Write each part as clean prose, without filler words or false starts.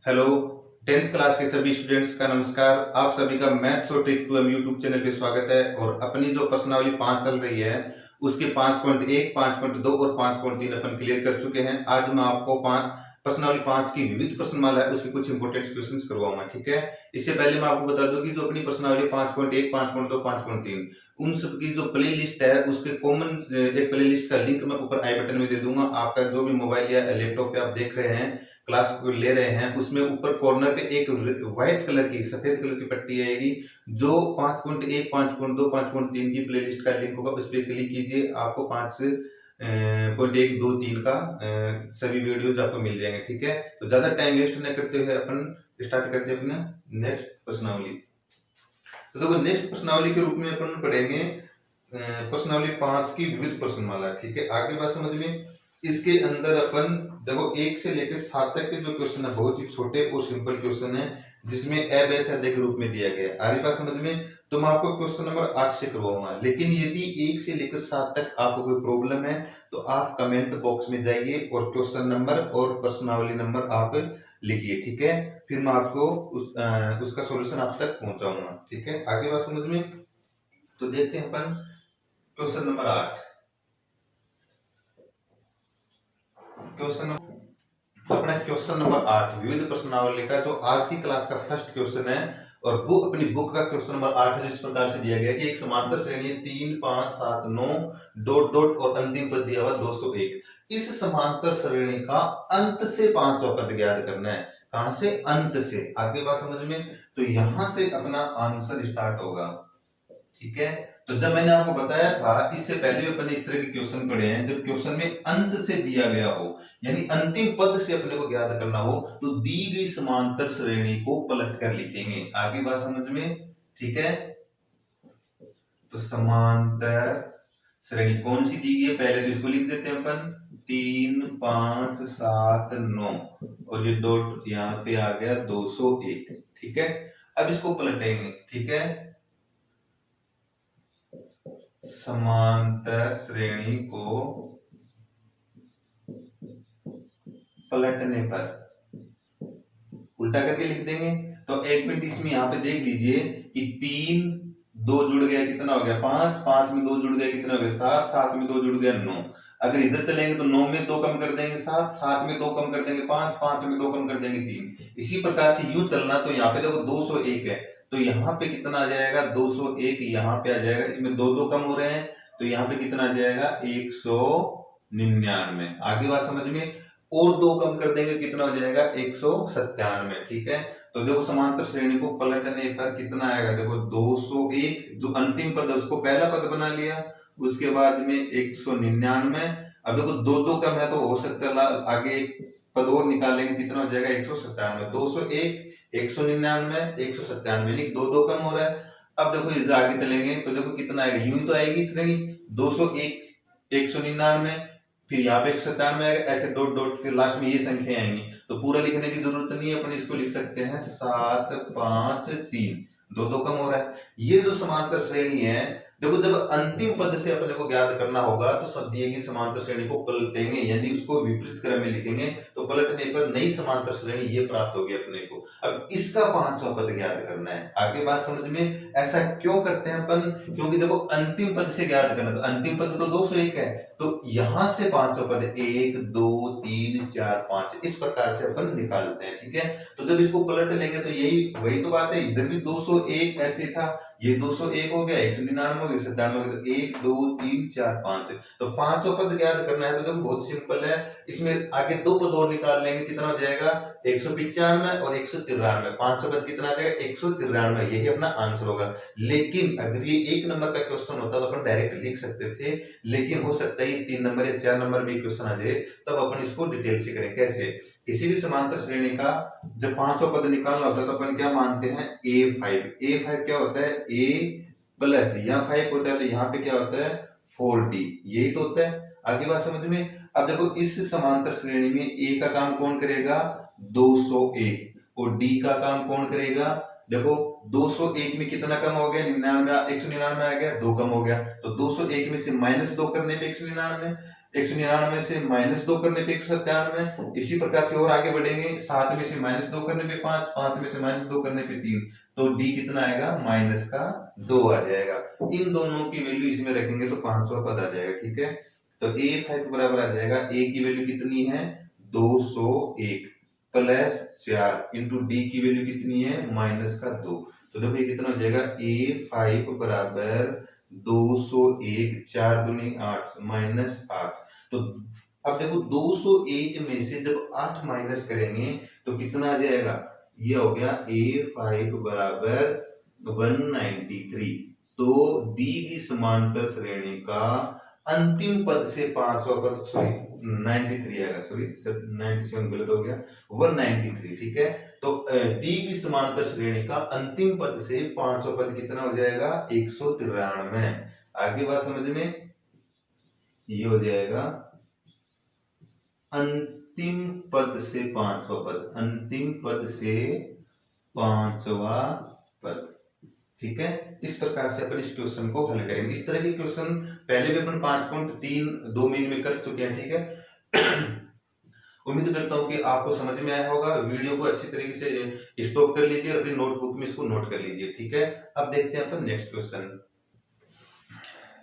Hello, 10th class के सभी students का नमस्कार। आप सभी का मैथ्स और ट्रिक 2M यूट्यूब चैनल पे स्वागत है। और अपनी जो प्रश्नावली 5 चल रही है उसके 5.1, 5.2 और 5.3 अपन क्लियर कर चुके हैं। आज मैं आपको प्रश्नावली 5 की विविध प्रश्नमाला है उसके कुछ इंपोर्टेंट क्वेश्चंस करवाऊंगा, ठीक है। इससे पहले मैं आपको बता दूं कि जो अपनी प्रश्नावली 5.1, 5.2, 5.3 उन सब की जो प्ले लिस्ट है उसके कॉमन एक प्ले लिस्ट का लिंक मैं ऊपर आई बटन में दे दूंगा। आपका जो भी मोबाइल या लैपटॉप पे आप देख रहे हैं, क्लास को ले रहे हैं, उसमें ऊपर कॉर्नर पे एक व्हाइट कलर की सफेद कलर की पट्टी आएगी जो 5.1, 5.2, 5.3 की प्लेलिस्ट का लिंक होगा। उस पर क्लिक कीजिए, आपको 5.1, 2, 3 का सभी वीडियोज आपको मिल जाएंगे, ठीक है। तो ज्यादा टाइम वेस्ट न करते हुए अपन स्टार्ट करते हैं अपने नेक्स्ट प्रश्नावली। तो देखो, नेक्स्ट प्रश्नावली के रूप में अपन पढ़ेंगे प्रश्नावली 5 की विविध प्रश्नमाला, ठीक है। आगे बात समझ में। इसके अंदर अपन देखो 1 से लेकर 7 तक के जो क्वेश्चन है बहुत ही छोटे और सिंपल क्वेश्चन है जिसमें ए बे से के रूप में दिया गया है। आगे बात समझ में। तो मैं आपको क्वेश्चन नंबर 8 से करवाऊंगा, लेकिन यदि 1 से लेकर 7 तक आपको कोई प्रॉब्लम है तो आप कमेंट बॉक्स में जाइए और क्वेश्चन नंबर और प्रश्नावली नंबर आप लिखिए, ठीक है। फिर मैं आपको उसका सॉल्यूशन आप तक पहुंचाऊंगा, ठीक है। आगे बात समझ में। तो देखते हैं अपन क्वेश्चन नंबर 8। अपना क्वेश्चन नंबर 8 विविध प्रश्नावली का जो आज की क्लास का फर्स्ट क्वेश्चन है। और वो अपनी बुक का क्वेश्चन नंबर 8 है। इस प्रकार से दिया गया कि एक समांतर श्रेणी 3, 5, 7, 9 डॉट डॉट और अंतिम पद दिया हुआ 201। इस समांतर श्रेणी का अंत से 5वां पद ज्ञात करना है। कहां से? अंत से। आगे बात समझ में। तो यहां से अपना आंसर स्टार्ट होगा, ठीक है। तो जब मैंने आपको बताया था, इससे पहले भी अपने इस तरह के क्वेश्चन पढ़े हैं, जब क्वेश्चन में अंत से दिया गया हो यानी अंतिम पद से अपने को ज्ञात करना हो तो दी गई समांतर श्रेणी को पलट कर लिखेंगे। आगे बात समझ में, ठीक है। तो समांतर श्रेणी कौन सी दी गई है, पहले तो इसको लिख देते हैं अपन 3, 5, 7, 9 और ये डॉट यहाँ पे आ गया 201, ठीक है। अब इसको पलटेंगे, ठीक है। समांतर श्रेणी को पलटने पर उल्टा करके लिख देंगे। तो एक मिनट इसमें यहां पे देख लीजिए कि 3, 2 जुड़ गया, कितना हो गया 5, 5 में 2 जुड़ गया, कितना हो गया 7, 7 में 2 जुड़ गया 9। अगर इधर चलेंगे तो 9 में 2 कम कर देंगे 7, 7 में 2 कम कर देंगे 5, 5 में 2 कम कर देंगे 3। इसी प्रकार से यूं चलना। तो यहाँ पे देखो 201 है, तो यहाँ पे कितना आ जाएगा 201, यहाँ पे आ जाएगा, इसमें 2 2 कम हो रहे हैं तो यहाँ पे कितना आ जाएगा 199। आगे बात समझ में। और 2 कम कर देंगे, कितना हो जाएगा 197, ठीक है। तो देखो समांतर श्रेणी को पलटने पर कितना आएगा, देखो 201 जो अंतिम पद है उसको पहला पद बना लिया, उसके बाद में 199। अब देखो 2 2 कम है तो हो सकता है आगे एक पद और निकालेंगे, कितना हो जाएगा 197। 201, 199, 197 यानी 2 2 कम हो रहा है। अब देखो इधर आगे चलेंगे तो देखो कितना आएगा, यूं ही तो आएगी श्रेणी 201, 199, फिर यहाँ पे 197 आएगा, ऐसे डॉट डॉट फिर लास्ट में ये संख्या आएंगी। तो पूरा लिखने की जरूरत नहीं है, अपन इसको लिख सकते हैं 7, 5, 3, 2 2 कम हो रहा है। ये जो समांतर श्रेणी है, देखो जब अंतिम पद से अपने को ज्ञात करना होगा तो सब दिए गई समांतर श्रेणी को पलटेंगे यानी उसको विपरीत क्रम में लिखेंगे। तो पलटने पर नई समांतर श्रेणी ये प्राप्त होगी अपने को। अब इसका 5वां पद ज्ञात करना है। आगे बात समझ में। ऐसा क्यों करते हैं अपन? क्योंकि देखो अंतिम पद से ज्ञात करना, तो अंतिम पद तो 201 है, तो यहां से 5वां पद 1, 2, 3, 4, 5 इस प्रकार से अपन निकालते हैं, ठीक है। तो जब इसको पलट लेंगे तो यही वही तो बात है, इधर भी 201 ऐसे था, ये 201 हो गया, 199 हो गया, 97 हो गया, तो 1, 2, 3, 4, 5। तो 5वां पद ज्ञात करना है तो देखो बहुत सिंपल है। इसमें आगे 2 पद और निकाल लेंगे, कितना हो जाएगा 195 और 193। 5वां पद कितना आ जाएगा 193, यही अपना आंसर होगा। लेकिन अगर ये 1 नंबर का क्वेश्चन होता तो अपन डायरेक्ट लिख सकते थे, लेकिन हो सकता है 3 नंबर या 4 नंबर भी क्वेश्चन आ जाए, तब अपन इसको डिटेल से करें। कैसे? किसी भी समांतर श्रेणी का जब 5वां पद निकालना होता है तो अपन क्या मानते हैं A5। A5 क्या होता है A प्लस, यहाँ 5 होता है तो यहाँ पे क्या होता है 4D, यही तो होता है। आगे बात समझ में। अब देखो इस समांतर श्रेणी में A का काम कौन करेगा 201 और D का काम कौन करेगा, देखो 201 में कितना कम हो गया 99, 199 आ गया, 2 कम हो गया। तो 201 में से -2 करने पे 199, 199 से -2 करने पे 197। इसी प्रकार से और आगे बढ़ेंगे, 7 में से -2 करने पे 5, 5 में से -2 करने पे 3, तो डी कितना आएगा, -2 आ जाएगा। इन दोनों की वैल्यू इसमें रखेंगे तो 500 पद आ जाएगा। ठीक है, तो A5 बराबर आ जाएगा, ए की वैल्यू कितनी है 201 प्लस 4 इंटू डी की वैल्यू कितनी है -2। तो देखो ये कितना हो जाएगा, A5 बराबर 201, 4 दूनी 8 -8। तो अब देखो 201 में से जब 8 माइनस करेंगे तो कितना आ जाएगा, ये हो गया A5 बराबर 193। तो दी की समांतर श्रेणी का अंतिम पद से 5वां पद, सॉरी 93 आएगा, सॉरी 97 गलत हो गया, 193। ठीक है, तो डी की समांतर श्रेणी का अंतिम पद से 5वां पद कितना हो जाएगा, 193। आगे बात समझ में, ये हो जाएगा अंतिम पद से 5वां पद, अंतिम पद से 5वां पद। ठीक है, इस प्रकार से अपन इस क्वेश्चन को हल करेंगे। इस तरह के क्वेश्चन पहले भी अपन 5.3 2 में कर चुके हैं। ठीक है, उम्मीद करता हूं कि आपको समझ में आया होगा। वीडियो को अच्छी तरीके से स्टॉप कर लीजिए और अपनी नोटबुक में इसको नोट कर लीजिए। ठीक है, अब देखते हैं अपन नेक्स्ट क्वेश्चन।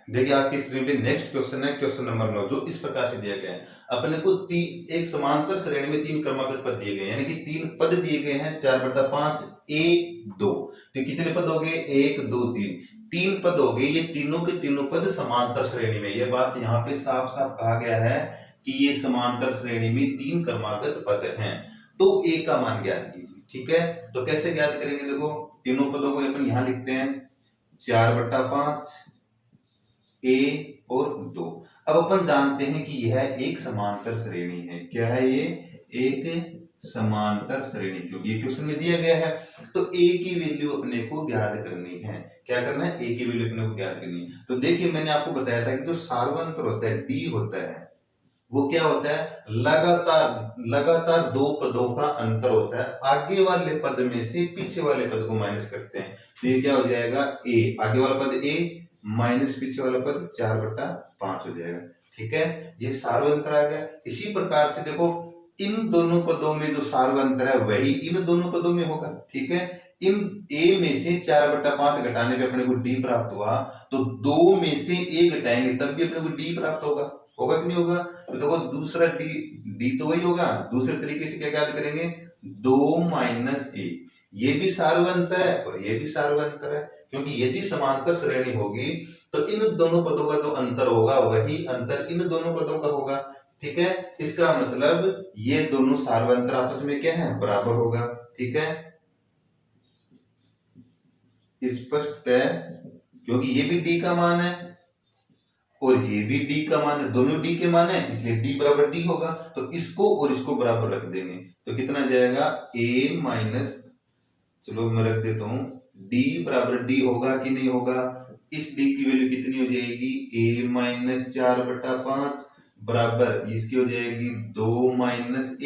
देखिए आपकी स्क्रीन पे नेक्स्ट क्वेश्चन है, क्वेश्चन नंबर 9, जो इस प्रकार से दिया गया है। अपने को एक समांतर श्रेणी में 3 क्रमागत पद दिए गए हैं, यानी कि 3 पद दिए गए हैं, 4/5 1 2। तो कितने पद हो गए, 1 2 3 पद हो गए। ये तीनों के तीनों पद समांतर श्रेणी में, ये बात यहाँ पे साफ साफ कहा गया है कि ये समांतर श्रेणी में 3 क्रमागत पद हैं। तो ए का मान ज्ञात कीजिए। ठीक है, तो कैसे ज्ञात करेंगे, देखो तीनों पदों को अपन यहां लिखते हैं, 4/5 A और 2। अब अपन जानते हैं कि यह एक समांतर श्रेणी है। क्या है ये, एक समांतर श्रेणी, क्योंकि ये क्वेश्चन में दिया गया है। तो A की वैल्यू अपने को ज्ञात करनी है। क्या करना है, A की वैल्यू अपने को ज्ञात करनी है। तो देखिए मैंने आपको बताया था कि जो सार्वंतर होता है D होता है, वो क्या होता है, लगातार 2 पदों का अंतर होता है। आगे वाले पद में से पीछे वाले पद को माइनस करते हैं, तो ये क्या हो जाएगा, A, आगे वाला पद A माइनस पीछे वाला पद 4/5 हो जाएगा। ठीक है, ये सार्वंतर आ गया। इसी प्रकार से देखो इन दोनों पदों में जो सार्वंतर है वही इन दोनों पदों में होगा। ठीक है, इन A में से 4/5 घटाने पे अपने को D प्राप्त हुआ, तो 2 में से A घटाएंगे तब भी अपने को D प्राप्त होगा, होगा कि नहीं होगा। तो देखो दूसरा D तो वही होगा। दूसरे तरीके से क्या याद करेंगे, 2 - A, ये भी सार्वंतर है और ये भी सार्वंतर है, क्योंकि यदि समांतर श्रेणी होगी तो इन दोनों पदों का जो अंतर होगा वही अंतर इन दोनों पदों का होगा। ठीक है, इसका मतलब ये दोनों सार्वंतर आपस में क्या है, बराबर होगा। ठीक है, स्पष्ट है, क्योंकि ये भी D का मान है और ये भी D का मान है, दोनों D के मान है, इसलिए D बराबर D होगा। तो इसको और इसको बराबर रख देंगे तो कितना जाएगा, A माइनस, चलो मैं रख देता हूं, D बराबर D होगा कि नहीं होगा। इस D की वैल्यू कितनी हो जाएगी, A माइनस 4/5 बराबर इसकी हो जाएगी 2 - A।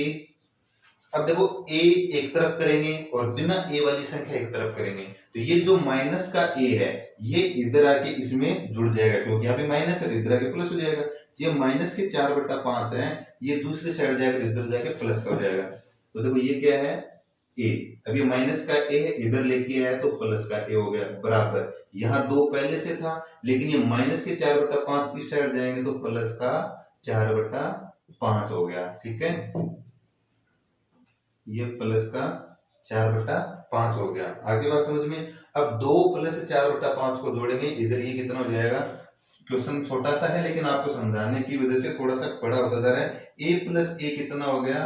अब देखो A एक तरफ करेंगे और बिना A वाली संख्या एक तरफ करेंगे, तो ये जो माइनस का A है ये इधर आके इसमें जुड़ जाएगा, क्योंकि यहाँ पे माइनस है, इधर आके प्लस हो जाएगा। ये माइनस के 4/5 है, ये दूसरी साइड जाएगा, इधर जाके प्लस का हो जाएगा। तो देखो ये क्या है, A, अब ये माइनस का A है, इधर लेके आया तो प्लस का A हो गया, बराबर यहाँ 2 पहले से था, लेकिन ये माइनस के 4/5 इस साइड जाएंगे तो प्लस का 4/5 हो गया। ठीक है, ये प्लस का 4/5 हो गया। आगे बात समझ में। अब 2 + 4/5 को जोड़ेंगे, इधर ये कितना हो जाएगा, क्वेश्चन छोटा सा है लेकिन आपको समझाने की वजह से थोड़ा सा बड़ा होता जा रहा है। A + A कितना हो गया,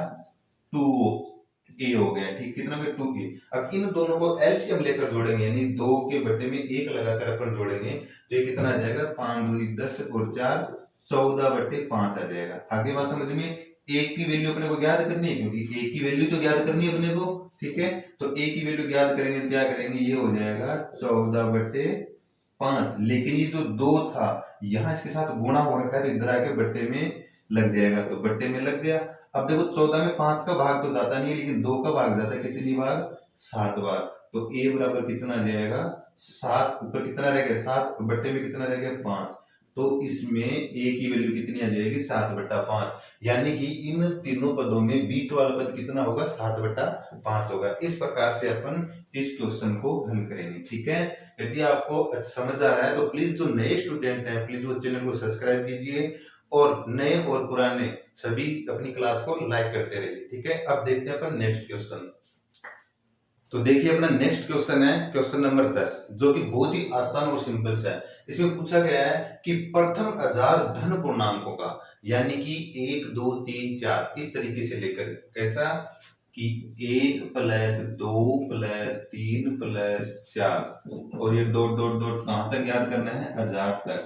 2A हो गया। ठीक, कितना हो गया, 2A। अब इन दोनों को एलसीएम लेकर जोड़ेंगे, यानी 2 के बट्टे में 1 लगाकर अपन जोड़ेंगे तो ये कितना आ जाएगा, 5 दूनी 10 और 4 14/5 आ जाएगा। आगे बात समझ में। A की वैल्यू अपने को ज्ञात करनी है, क्योंकि A की वैल्यू तो ज्ञात करनी है अपने को। ठीक है, तो A की वैल्यू ज्ञात करेंगे तो क्या करेंगे, ये हो जाएगा 14/5, लेकिन ये जो 2 था यहाँ इसके साथ गुणा हो रखा है तो इधर आके बट्टे में लग जाएगा, तो बट्टे में लग गया। अब देखो 14 में 5 का भाग तो जाता नहीं है, लेकिन 2 का भाग जाता है, कितनी बार, 7 बार। तो A बराबर कितना आ जाएगा, 7, ऊपर कितना रह गया 7, बट्टे में कितना रह गया 5, तो इसमें a की वैल्यू कितनी आ जाएगी 7/5, यानी कि इन तीनों पदों में बीच वाला पद कितना होगा 7/5 होगा। इस प्रकार से अपन इस क्वेश्चन को हल करेंगे। ठीक है, यदि आपको समझ आ रहा है तो प्लीज जो नए स्टूडेंट हैं प्लीज वो चैनल को सब्सक्राइब कीजिए और नए और पुराने सभी अपनी क्लास को लाइक करते रहिए। ठीक है, अब देखते हैं अपन नेक्स्ट क्वेश्चन। तो देखिए अपना नेक्स्ट क्वेश्चन है क्वेश्चन नंबर 10, जो कि बहुत ही आसान और सिंपल सा है। इसमें पूछा गया है कि प्रथम हजार धन पूर्णांकों का, यानी कि 1 2 3 4 इस तरीके से लेकर, कैसा कि 1 + 2 + 3 + 4 और ये डॉट डॉट डॉट कहां तक याद करना है, हजार तक,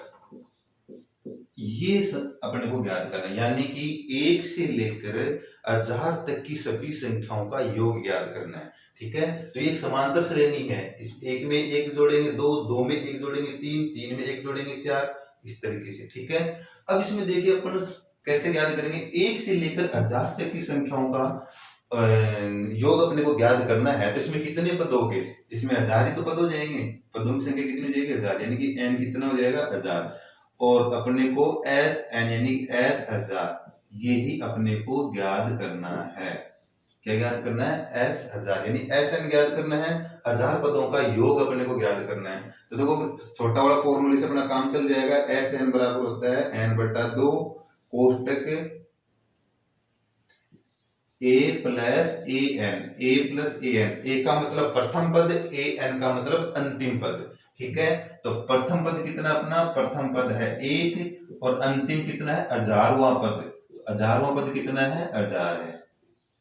ये सब अपने को ज्ञात करना है। यानी कि 1 से लेकर 1000 तक की सभी संख्याओं का योग ज्ञात करना है। ठीक है, तो ये एक समांतर श्रेणी है। इस एक में 1 जोड़ेंगे 2, 2 में 1 जोड़ेंगे 3, 3 में 1 जोड़ेंगे 4, इस तरीके से। ठीक है, अब इसमें देखिए अपन कैसे ज्ञात करेंगे, 1 से लेकर 1000 तक की संख्याओं का योग अपने को ज्ञात करना है। तो इसमें कितने पद हो गए, इसमें 1000 ही तो पद हो जाएंगे, पदों की संख्या कितनी हो जाएगी 1000, यानी कि n कितना हो जाएगा 1000, और अपने को Sn यानी S1000 ये ही अपने को ज्ञात करना है। क्या ज्ञात करना है, S1000 यानी Sn ज्ञात करना है, 1000 पदों का योग अपने को ज्ञात करना है। तो देखो छोटा वाला फॉर्मूले से अपना काम चल जाएगा। Sn बराबर होता है n/2 कोष्टक a + an, a + an, a का मतलब प्रथम पद, an का मतलब अंतिम पद। ठीक है, तो प्रथम पद कितना, अपना प्रथम पद है 1 और अंतिम कितना है 1000वां पद, 1000वां पद कितना है 1000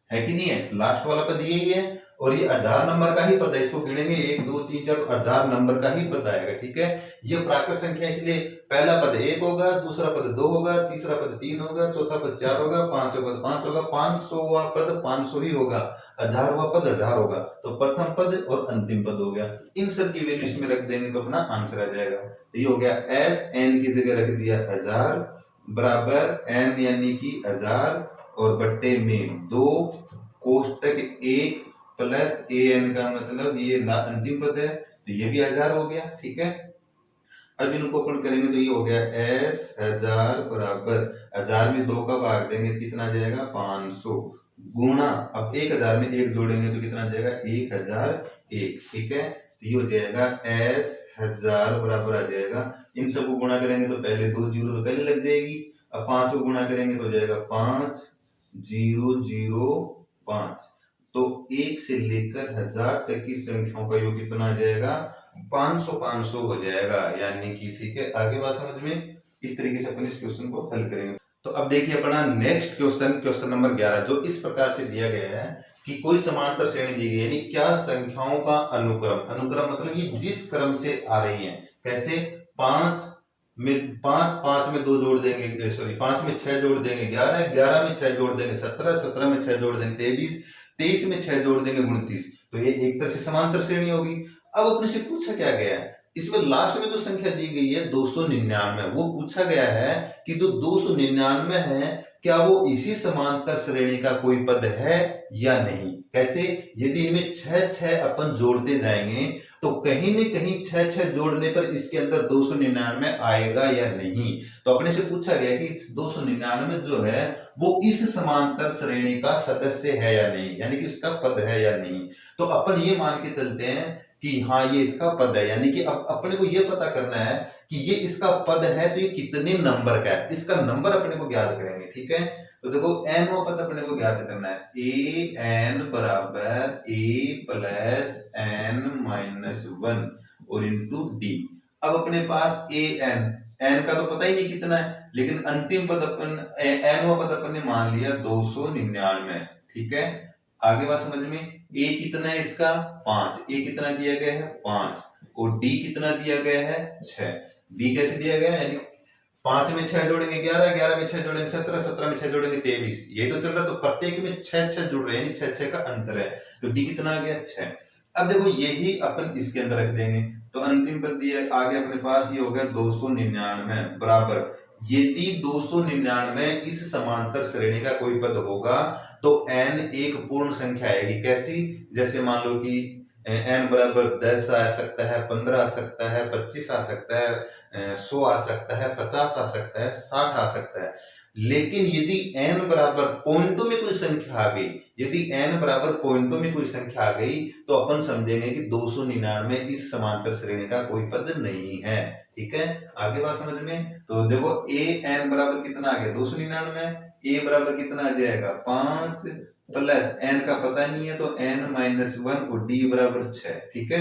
है कि नहीं है, लास्ट वाला पद यही है और ये 1000 नंबर का ही पद है। इसको गिनेंगे 1 2 3 4 1000 नंबर का ही पद आएगा। ठीक है, ये प्राकृत संख्या, इसलिए पहला पद 1 होगा, दूसरा पद 2 होगा, तीसरा पद 3 होगा, चौथा पद 4 होगा, पांचवा पद 5 होगा, 500वां पद 500 ही होगा, 1000वां पद 1000 होगा। तो प्रथम पद और अंतिम पद हो गया, इन सब की वैल्यू इसमें रख देंगे तो अपना आंसर आ जाएगा। ये हो गया Sn की जगह रख दिया 1000 बराबर n यानी कि 1000 और बट्टे में 2 कोष्टक 1 + an का मतलब ये अंतिम पद है, तो ये भी 1000 हो गया। ठीक है, अब इनको अपन करेंगे तो ये हो गया S1000 बराबर 1000 में 2 का भाग देंगे कितना आ जाएगा 500 गुणा, अब 1000 में 1 जोड़ेंगे तो कितना आ जाएगा 1001। ठीक है, तो ये हो जाएगा S1000 बराबर आ जाएगा, इन सबको गुणा करेंगे तो पहले 2 जीरो तो पहले लग जाएगी, अब 5 को गुणा करेंगे तो हो जाएगा 5 0 0 5, तो 1 से लेकर 1000 तक की संख्याओं का योग कितना आ जाएगा 500 500 हो जाएगा, यानी कि ठीक है, आगे बात समझ में। इस तरीके से अपन इस क्वेश्चन को हल करेंगे। तो अब देखिए अपना नेक्स्ट क्वेश्चन, क्वेश्चन नंबर 11, जो इस प्रकार से दिया गया है कि कोई समांतर श्रेणी दी गई है, यानी क्या संख्याओं का अनुक्रम, अनुक्रम मतलब ये जिस क्रम से आ रही है, कैसे 5 में 2 जोड़ देंगे, सॉरी 5 में 6 जोड़ देंगे 11, 11 में 6 जोड़ देंगे 17, 17 में 6 जोड़ देंगे 23, 23 में 6 जोड़ देंगे 29, तो ये एक तरह से समांतर श्रेणी होगी। अब अपने से पूछा क्या गया है, इसमें लास्ट में जो संख्या दी गई है 299, वो पूछा गया है कि जो 299 है क्या वो इसी समांतर श्रेणी का कोई पद है या नहीं। कैसे, यदि इनमें 6 अपन जोड़ते जाएंगे तो कहीं न कहीं 6 जोड़ने पर इसके अंदर 299 आएगा या नहीं। तो अपने से पूछा गया कि 299 जो है वो इस समांतर श्रेणी का सदस्य है या नहीं, यानी कि इसका पद है या नहीं। तो अपन ये मान के चलते हैं कि हाँ ये इसका पद है, यानी कि अब अपने को ये पता करना है कि ये इसका पद है तो ये कितने नंबर का है, इसका नंबर अपने को ज्ञात करेंगे। ठीक है, तो देखो n वो पद अपने को ज्ञात करना है, an बराबर a + n - 1 और इंटू d। अब अपने पास n का तो पता ही नहीं कितना है, लेकिन अंतिम पद अपन n वो पद अपन ने मान लिया 299। ठीक है, आगे बात समझ में, a कितना है इसका 5, a कितना दिया गया है 5, और d कितना दिया गया है 6। d कैसे दिया गया है, यानी 5 में 6 जोड़ेंगे 11, 11 में 6 जोड़ेंगे 17, 17 में 6 जोड़ेंगे 23, ये तो चल रहा है। तो प्रत्येक में 6 जुड़ रहे हैं, यानी 6 का अंतर है, तो d कितना आ गया 6। अब देखो यही अपन इसके अंदर रख देंगे, तो अंतिम पद दिया आगे अपने पास, ये हो गया 299 बराबर, यदि 299 इस समांतर श्रेणी का कोई पद होगा तो n एक पूर्ण संख्या आएगी। कैसी, जैसे मान लो कि n बराबर 10 आ सकता है, 15 आ सकता है, 25 आ सकता है, 100 आ सकता है, 50 आ सकता है, 60 आ सकता है। लेकिन यदि n बराबर पॉइंटों में कोई संख्या आ गई, यदि n बराबर पॉइंटों में कोई संख्या आ गई तो अपन समझेंगे कि 299 इस समांतर श्रेणी का कोई पद नहीं है। ठीक है, आगे बात समझ में। तो देखो a n बराबर कितना आ गया 299, a बराबर कितना आ जाएगा 5 प्लस n का पता नहीं है तो n माइनस 1 और d बराबर 6। ठीक है,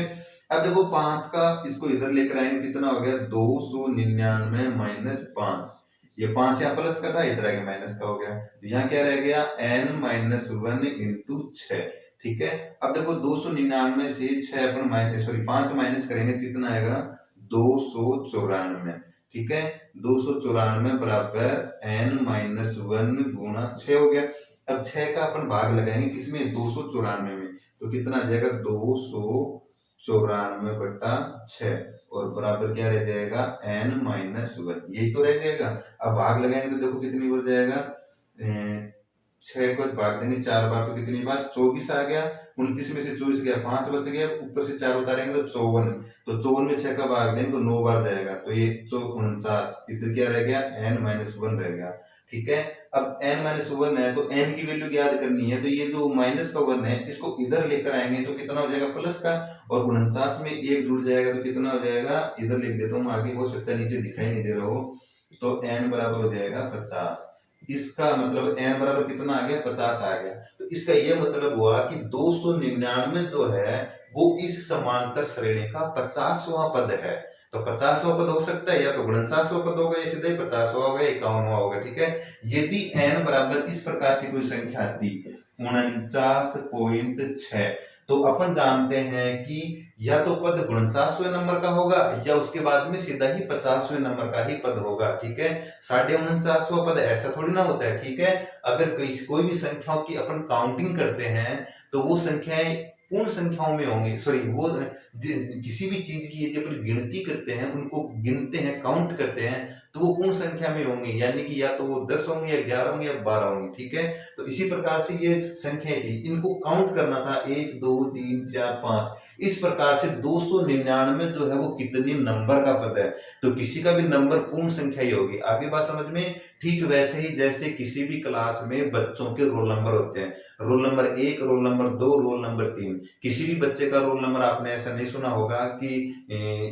अब देखो 5 का इसको इधर लेकर आएंगे कितना हो गया 299 माइनस 5, ये 5 यहाँ प्लस का था इधर आगे माइनस का हो गया, यहाँ क्या रह गया n माइनस 1 इंटू 6। ठीक है, अब देखो 299 से 6 अपन माइनस 5 माइनस करेंगे कितना आएगा 294। ठीक है, 294 बराबर n माइनस 1 गुणा 6 हो गया। अब 6 का अपन भाग लगाएंगे किसमें 294 में, तो कितना आ जाएगा 294 बटा 6 और बराबर क्या रह जाएगा n माइनस 1, यही तो रह जाएगा। अब भाग लगाएंगे तो देखो कितनी बार जाएगा 6 को भाग देंगे 4 बार तो कितनी बार 24 आ गया, 29 में से 24 गया 5 बच गया, ऊपर से 4 उतारेंगे तो 54, तो 54 में 6 का भाग देंगे तो 9 बार जाएगा, तो ये 49, इधर क्या रह गया n माइनस 1 रह गया। ठीक है, अब n माइनस 1 है तो n की वैल्यू याद करनी है, तो ये जो माइनस का 1 है इसको इधर लेकर आएंगे तो कितना हो जाएगा प्लस का, और 49 में 1 जुड़ जाएगा तो कितना हो जाएगा, इधर लिख देता हूँ आगे हो सकता है नीचे दिखाई नहीं दे रहा हो, तो n बराबर हो जाएगा 50। इसका मतलब n बराबर कितना आ गया 50 आ गया, तो इसका यह मतलब हुआ कि 299 जो है वो इस समांतर श्रेणी का 50वां पद है। तो 50वां पद हो सकता है या तो 49वां पद होगा या सीधा ही 50वां होगा, 51वां होगा। ठीक है, यदि n बराबर इस प्रकार से कोई संख्या आती 49.6 तो अपन जानते हैं कि या तो पद 49वें नंबर का होगा या उसके बाद में सीधा ही 50वें नंबर का ही पद होगा। ठीक है, 49.5वां पद ऐसा थोड़ी ना होता है। ठीक है, अगर कोई भी संख्याओं की अपन काउंटिंग करते हैं तो वो संख्याएं पूर्ण संख्याओं में होंगी, सॉरी वो किसी भी चीज की यदि अपन गिनती करते हैं, उनको गिनते हैं काउंट करते हैं तो वो पूर्ण संख्या में होंगी, यानी कि या तो वो 10 होंगे या 11 होंगे या 12 होंगे। ठीक है, तो इसी प्रकार से ये संख्याएं थी, इनको काउंट करना था 1 2 3 4 5, इस प्रकार से 299 जो है वो कितनी नंबर का पद है, तो किसी का भी नंबर पूर्ण संख्या ही होगी। आगे बात समझ में। ठीक वैसे ही जैसे किसी भी क्लास में बच्चों के रोल नंबर होते हैं, roll number 1, roll number 2, roll number 3। किसी भी बच्चे का रोल नंबर आपने ऐसा नहीं सुना होगा कि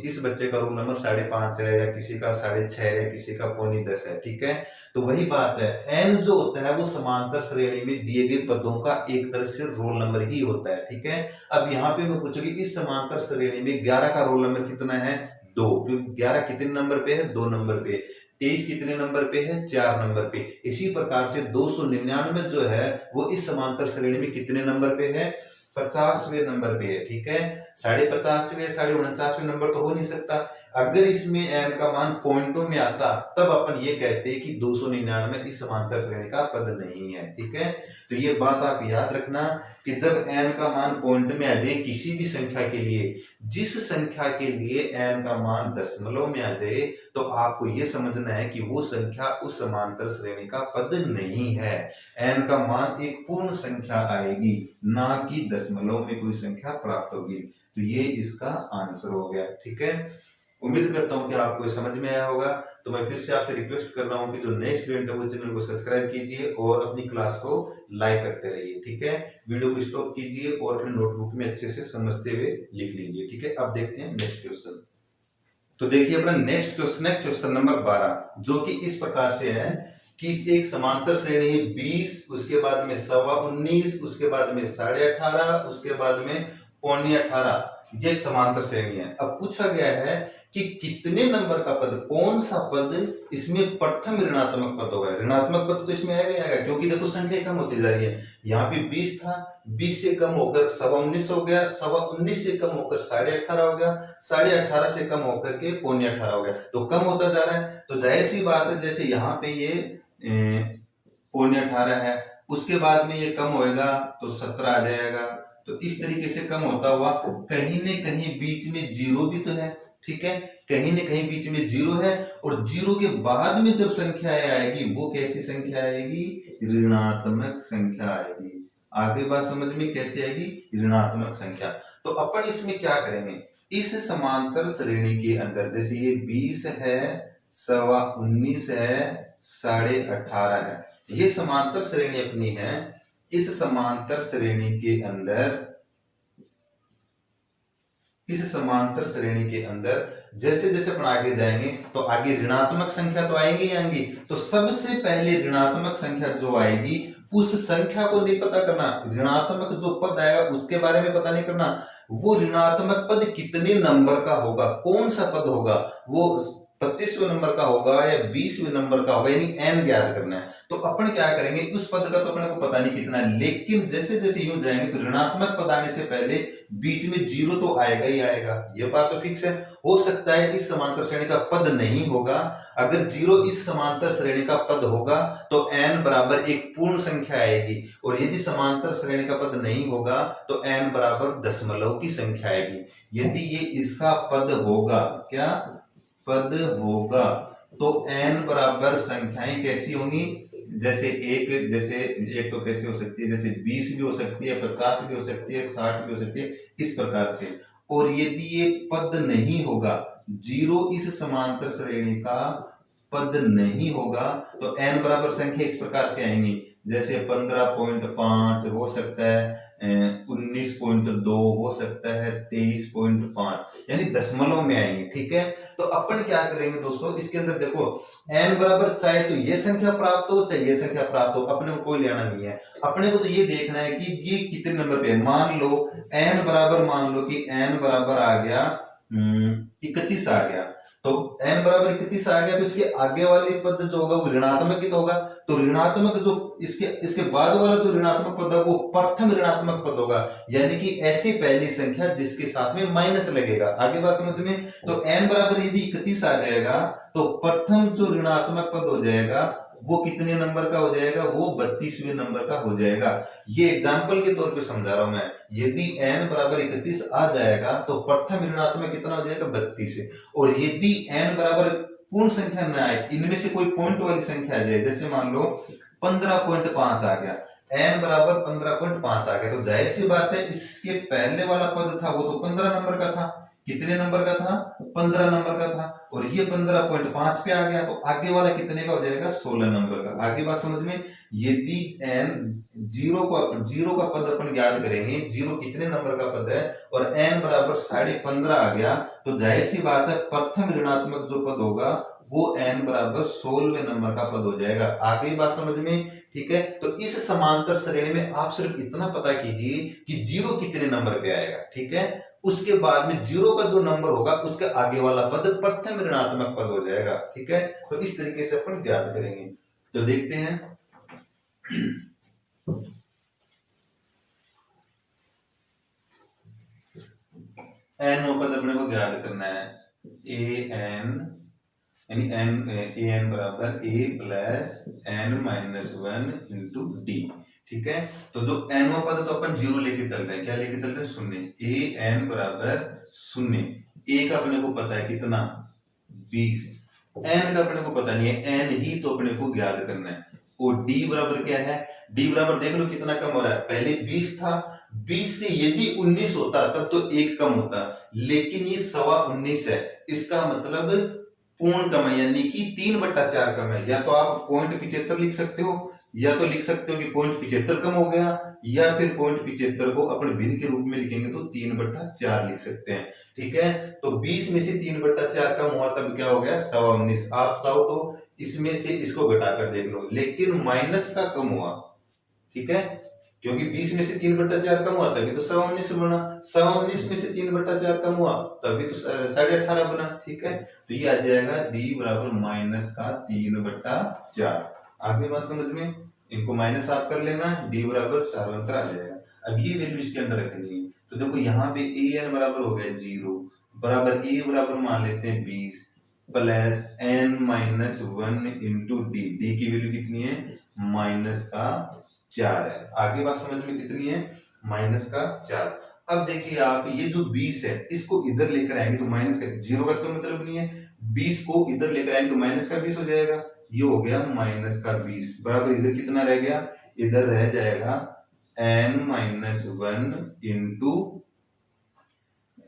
इस बच्चे का रोल नंबर 5.5 है या किसी का 6.5 है, किसी का 9.10 है। ठीक है, तो वही बात है, n जो होता है वो समांतर श्रेणी में दिए गए पदों का एक तरह से रोल नंबर ही होता है। ठीक है, अब यहाँ पे मैं पूछूंगी इस समांतर श्रेणी में 11 का रोल नंबर कितना है 2, क्योंकि 11 कितने नंबर पे है 2 नंबर पे, 23 कितने नंबर पे है 4 नंबर पे। इसी प्रकार से 299 जो है वो इस समांतर श्रेणी में कितने नंबर पे है 50वें नंबर पे है। ठीक है, 50.5वें 49वें नंबर तो हो नहीं सकता। अगर इसमें n का मान पॉइंटों में आता तब अपन ये कहते हैं कि 299 इस समांतर श्रेणी का पद नहीं है। ठीक है, तो ये बात आप याद रखना कि जब n का मान पॉइंट में आ जाए किसी भी संख्या के लिए, जिस संख्या के लिए n का मान दशमलव में आ जाए तो आपको ये समझना है कि वो संख्या उस समांतर श्रेणी का पद नहीं है। n का मान एक पूर्ण संख्या आएगी, ना कि दशमलव में कोई संख्या प्राप्त होगी। तो ये इसका आंसर हो गया। ठीक है, उम्मीद करता हूं कि आपको समझ में आया होगा। तो मैं फिर से आपसे रिक्वेस्ट कर रहा हूं कि जो नए स्टूडेंट है वो चैनल को सब्सक्राइब कीजिए और अपनी क्लास को लाइक करते रहिए। ठीक है, वीडियो को स्टॉप कीजिए और अपने नोटबुक में अच्छे से समझते हुए लिख लीजिए। ठीक है, अब देखते हैं नेक्स्ट क्वेश्चन। तो देखिए अपना नेक्स्ट क्वेश्चन है क्वेश्चन नंबर 12, जो कि इस प्रकार से है कि एक समांतर श्रेणी है 20, उसके बाद में 19.25, उसके बाद में 18.5, उसके बाद में 18.25, ये एक समांतर श्रेणी है। अब पूछा गया है कि कितने नंबर का पद, कौन सा पद इसमें प्रथम ऋणात्मक पद होगा। ऋणात्मक पद तो इसमें आएगा ही आएगा, क्योंकि देखो संख्या कम होती जा रही है। यहाँ पे 20 था, 20 से कम होकर 19.25 हो गया, 19.25 से कम होकर 18.5 हो गया, 18.5 से कम होकर के 18.5 हो गया, तो कम होता जा रहा है। तो जाहिर सी बात है, जैसे यहाँ पे ये 18.5 है, उसके बाद में ये कम होएगा तो 17 आ जाएगा। तो इस तरीके से कम होता हुआ कहीं न कहीं बीच में जीरो भी तो है। ठीक है, कहीं न कहीं बीच में जीरो है, और जीरो के बाद में जब संख्या आएगी वो कैसी संख्या आएगी, ऋणात्मक संख्या आएगी। आगे बात समझ में कैसे आएगी, ऋणात्मक संख्या। तो तो अपन इसमें क्या करेंगे, इस समांतर श्रेणी के अंदर जैसे ये 20 है, 19.25 है, 18.5 है, ये समांतर श्रेणी अपनी है। इस समांतर श्रेणी के अंदर, इस समांतर श्रेणी के अंदर जैसे जैसे अपन आगे जाएंगे तो आगे ऋणात्मक संख्या तो आएंगी ही आएंगी। तो सबसे पहले ऋणात्मक संख्या जो आएगी उस संख्या को नहीं पता करना, ऋणात्मक जो पद आएगा उसके बारे में पता नहीं करना, वो ऋणात्मक पद कितने नंबर का होगा, कौन सा पद होगा, वो 25वें नंबर का होगा या 20वें नंबर का होगा, यानी एन ज्ञात करना है। तो अपन क्या करेंगे, उस पद का तो अपने को पता नहीं कितना है, लेकिन जैसे जैसे यूं जाएंगे तो ऋणात्मक पद आने से पहले बीच में जीरो तो आएगा ही आएगा, ये बात तो फिक्स है। हो सकता है इस समांतर श्रेणी का पद नहीं होगा, अगर जीरो इस समांतर श्रेणी का पद होगा तो n बराबर एक पूर्ण संख्या आएगी, और यदि समांतर श्रेणी का पद नहीं होगा तो n बराबर दशमलव की संख्या आएगी। यदि ये इसका पद होगा, क्या पद होगा, तो n बराबर संख्याएं कैसी होंगी, जैसे एक तो कैसे हो सकती है, जैसे 20 भी हो सकती है, 50 भी हो सकती है, 60 भी हो सकती है, इस प्रकार से। और यदि ये पद नहीं होगा, जीरो इस समांतर श्रेणी का पद नहीं होगा, तो n बराबर संख्या इस प्रकार से आएंगी, जैसे 15.5 हो सकता है, 19.2 हो सकता है, 23.5, यानी दशमलव में आएंगे। ठीक है, तो अपन क्या करेंगे दोस्तों, इसके अंदर देखो n बराबर चाहे तो ये संख्या प्राप्त हो चाहे ये संख्या प्राप्त हो, अपने को कोई लेना नहीं है। अपने को तो ये देखना है कि ये कितने नंबर पे है। मान लो n बराबर, मान लो कि n बराबर आ गया 31 आ गया, तो n बराबर 31 आ गया, तो इसके आगे वाली पद जो होगा वो ऋणात्मक ही तो होगा। तो ऋणात्मक जो इसके बाद वाला जो ऋणात्मक पद है वो प्रथम ऋणात्मक पद होगा, यानी कि ऐसी पहली संख्या जिसके साथ में माइनस लगेगा। आगे बात समझ में, तो n बराबर यदि 31 आ जाएगा तो प्रथम जो ऋणात्मक पद हो जाएगा वो कितने नंबर का हो जाएगा, वो 32वें नंबर का हो जाएगा। ये एग्जांपल के तौर पे समझा रहा हूं मैं। यदि n बराबर 31 आ जाएगा तो प्रथम ऋणात्मक कितना हो जाएगा, 32। और यदि n बराबर पूर्ण संख्या न आए, इनमें से कोई पॉइंट वाली संख्या आ जाए, जैसे मान लो 15.5 आ गया, n बराबर 15.5 आ गया, तो जाहिर सी बात है इसके पहले वाला पद था वो तो 15 नंबर का था। कितने नंबर का था, 15 नंबर का था, और ये 15.5 पे आ गया, तो आगे वाला कितने का हो जाएगा, 16 नंबर का। आगे बात समझ में, यदि n जीरो का पद अपन याद करेंगे, जीरो कितने नंबर का पद है, और n बराबर 15.5 आ गया, तो जाहिर सी बात है प्रथम ऋणात्मक जो पद होगा वो n बराबर 16वें नंबर का पद हो जाएगा। आगे बात समझ में, ठीक है। तो इस समांतर श्रेणी में आप सिर्फ इतना पता कीजिए कि जीरो कितने नंबर पे आएगा, ठीक है। उसके बाद में जीरो का जो नंबर होगा उसके आगे वाला पद प्रथम ऋणात्मक पद हो जाएगा, ठीक है। तो इस तरीके से अपन ज्ञात करेंगे। तो देखते हैं, n पद अपने को ज्ञात करना है, ए एन बराबर a plus n-1 into D, ठीक है। तो जो n पद तो अपन जीरो लेके चल रहे हैं, क्या लेके चल रहे हैं, शून्य। a n बराबर शून्य, a का अपने को पता है कितना, 20, n का अपने को पता नहीं है, n ही तो अपने को ज्ञात करना है। और d बराबर क्या है, d बराबर देख लो कितना कम हो रहा है, पहले 20 था, 20 से यदि 19 होता तब तो 1 कम होता, लेकिन ये 19.25 है, इसका मतलब पूर्ण कम है, यानी कि 3/4 कम है। या तो आप 0.75 लिख सकते हो, या तो लिख सकते हो कि 0.75 कम हो गया, या फिर 0.75 को अपने भिन्न के रूप में लिखेंगे तो 3/4 लिख सकते हैं, ठीक है। तो 20 में से 3/4 कम हुआ तब क्या हो गया, 19.25। आप चाहो तो इसमें से इसको घटाकर देख लो, लेकिन माइनस का कम हुआ, ठीक है, क्योंकि 20 में से 3/4 कम हुआ तभी तो 19 बना, 19 में से 3/4 कम हुआ तभी तो 18.5 बना, ठीक है। तो ये आ जाएगा d बराबर माइनस का 3/4। आगे बात समझ में, इनको माइनस आप कर लेना, d बराबर 4 आ जाएगा। अब ये वैल्यू इसके अंदर रखनी है, तो देखो यहाँ पे an बराबर हो गया 0, बराबर a बराबर मान लेते हैं 20 plus n-1 into D, D की वैल्यू कितनी है, -4 है। आगे बात समझ में कितनी है, -4। अब देखिए आप, ये जो 20 है इसको इधर लेकर आएंगे तो माइनस का, जीरो का तो मतलब नहीं है, 20 को इधर लेकर आएंगे तो -20 हो जाएगा, ये हो गया -20 बराबर इधर कितना रह गया, इधर रह जाएगा n-1 into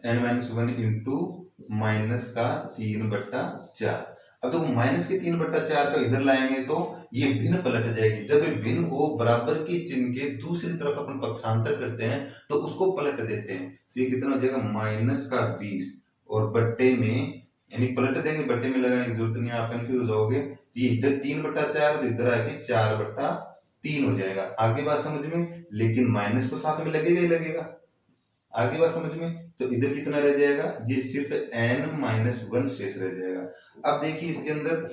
n-1 into minus का 3/4। अब देखो माइनस के 3/4 को इधर लाएंगे तो ये भिन्न पलट जाएगी। जब ये भिन्न को बराबर के चिन्ह के दूसरी तरफ अपन पक्षांतर करते हैं तो उसको पलट देते हैं। तो ये कितना हो जाएगा माइनस का 20 और बट्टे में, यानी पलट देंगे, बट्टे में लगाने की जरूरत नहीं, आप कंफ्यूज होगे। ये इधर 3/4 तो इधर आके 4/3 हो जाएगा। आगे बात समझ में, लेकिन माइनस तो साथ में लगेगा ही लगेगा। आगे बात समझ में, तो इधर कितना रह जाएगा, ये सिर्फ n-1 शेष रह जाएगा। अब देखिए इसके अंदर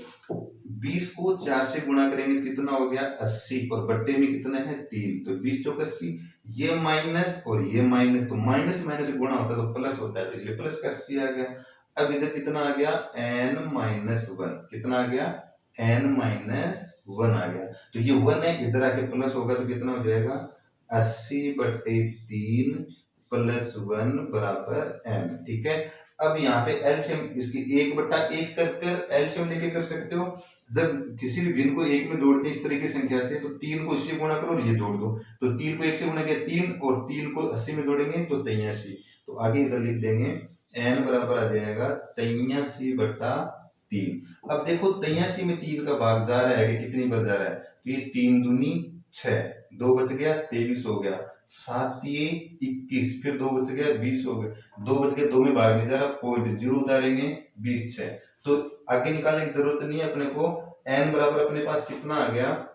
20 को 4 से गुणा करेंगे कितना हो गया 80 और बट्टे में कितना है 3, तो 20 चौक 80, ये माइनस और ये माइनस, तो माइनस माइनस गुणा होता है तो प्लस होता है, तो इसलिए प्लस का 80 आ गया। अब इधर कितना आ गया n-1, कितना आ गया n-1 आ गया, तो ये 1 है, इधर आके प्लस होगा तो कितना हो जाएगा 80/3 प्लस 1 बराबर n। ठीक है, अब यहाँ पे एलसीएम इसकी 1/1 कर एलसीएम लेके कर सकते हो। जब किसी भी भिन्न को एक में जोड़ते हैं इस तरीके की संख्या से, तो 3 को इससे गुणा करो और ये जोड़ दो, तो 3 को 1 से गुणा किया 3 और 3 को 80 में जोड़ेंगे तो 83। तो आगे इधर लिख देंगे n बराबर आ जाएगा 83/3। अब देखो 83 में 3 का भाग जा रहा है, कितनी बार जा रहा है, तो ये 3 दूनी 6, 2 बच गया 23 हो गया, 7 ये 21, फिर 2 बच गया 20 हो गया, 2 बच गया, 2 में भाग नहीं जा रहा, पॉइंट 0 उतारेंगे 20 6, तो आगे निकालने की जरूरत नहीं है अपने को। n बराबर अपने पास कितना आ गया,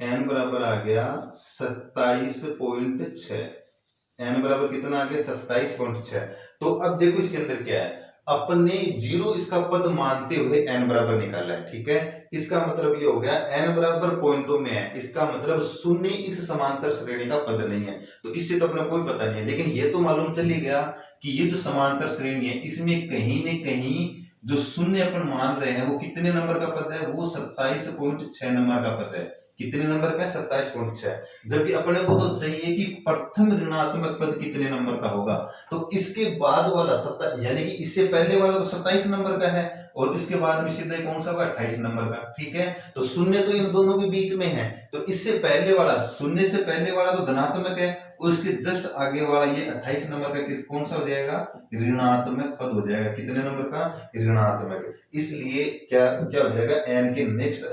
n बराबर आ गया 27.6, n बराबर कितना आ गया 27.6। तो अब देखो इसके अंदर क्या है, अपने 0 इसका पद मानते हुए n बराबर निकाला है। ठीक है, इसका मतलब ये हो गया n बराबर पॉइंटों में है, इसका मतलब शून्य इस समांतर श्रेणी का पद नहीं है, तो इससे तो अपने कोई पता नहीं है। लेकिन ये तो मालूम चल ही गया कि ये जो समांतर श्रेणी है इसमें कहीं न कहीं जो शून्य अपन मान रहे हैं वो कितने नंबर का पद है, वो 27.6 नंबर का पद है। कितने नंबर का, 27.6। जबकि अपने को तो चाहिए कि प्रथम ऋणात्मक पद कितने नंबर का होगा, तो इसके बाद वाला 27, यानी कि इससे पहले वाला तो 27 नंबर का है और इसके बाद में सीधा कौन सा होगा 28 नंबर का। ठीक है, तो शून्य तो इन दोनों के बीच में है, तो इससे पहले वाला, शून्य से पहले वाला तो धनात्मक है और इसके जस्ट आगे वाला ये 28 नंबर का कौन सा हो जाएगा, ऋणात्मक पद हो जाएगा। कितने नंबर का, ऋणात्मक। इसलिए क्या क्या हो जाएगा, n के नेक्स्ट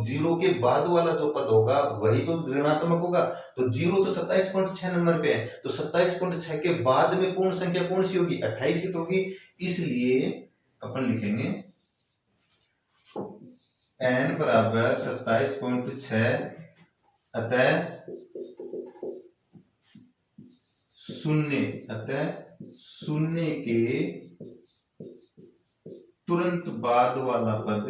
0 के बाद वाला जो पद होगा वही तो ऋणात्मक होगा। तो 0 तो 27.6 नंबर पे है, तो 27.6 के बाद में पूर्ण संख्या कौन सी होगी, 28 ही तो होगी। इसलिए अपन लिखेंगे n बराबर 27.6, अतः शून्य के तुरंत बाद वाला पद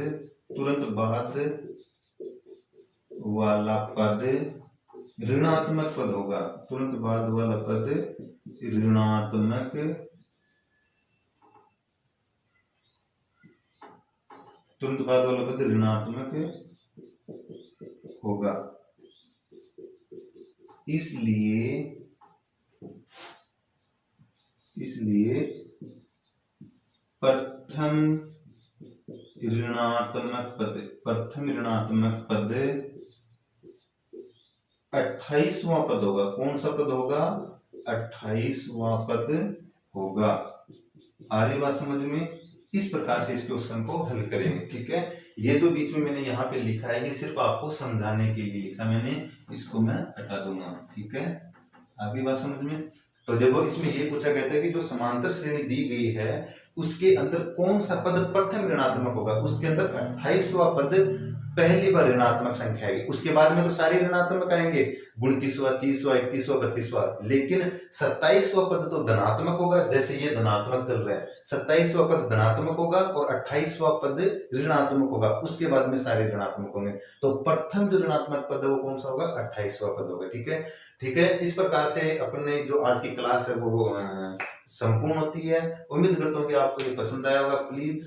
ऋणात्मक पद होगा। तुरंत बाद वाला पद ऋणात्मक होगा। इसलिए प्रथम ऋणात्मक पद 28वां पद होगा। कौन सा पद होगा, 28वां पद होगा। आगे बात समझ में, इस प्रकार से इस क्वेश्चन को हल करेंगे। ठीक है, ये जो बीच में मैंने यहाँ पे लिखा है ये सिर्फ आपको समझाने के लिए लिखा मैंने, इसको मैं हटा दूंगा। ठीक है, आगे बात समझ में। तो देखो इसमें ये पूछा गया था कि जो समांतर श्रेणी दी गई है उसके अंदर कौन सा पद प्रथम ऋणात्मक होगा। उसके अंदर 28वां पद पहली बार ऋणात्मक संख्या आएगी, उसके बाद में तो सारे ऋणात्मक आएंगे, 29वां 30वां 31वां 32वां, लेकिन 27वां पद तो धनात्मक होगा। जैसे ये धनात्मक चल रहा है, 27वां पद धनात्मक होगा और 28वां पद ऋणात्मक होगा, उसके बाद में सारे ऋणात्मक होंगे। तो प्रथम जो ऋणात्मक पद है वो कौन सा होगा, 28वां पद होगा। ठीक है, ठीक है, इस प्रकार से अपने जो आज की क्लास है वो संपूर्ण होती है। उम्मीद करता हूँ कि आपको ये पसंद आया होगा। प्लीज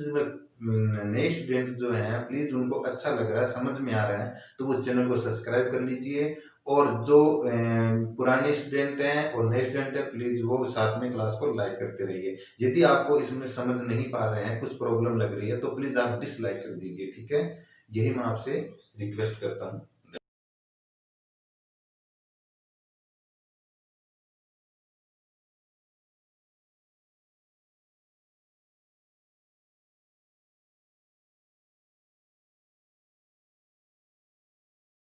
नए स्टूडेंट जो हैं, प्लीज उनको अच्छा लग रहा है, समझ में आ रहा है तो वो चैनल को सब्सक्राइब कर लीजिए। और जो पुराने स्टूडेंट हैं और नए स्टूडेंट हैं, प्लीज वो साथ में क्लास को लाइक करते रहिए। यदि आपको इसमें समझ नहीं पा रहे हैं, कुछ प्रॉब्लम लग रही है, तो प्लीज आप डिसलाइक कर दीजिए। ठीक है, यही मैं आपसे रिक्वेस्ट करता हूँ।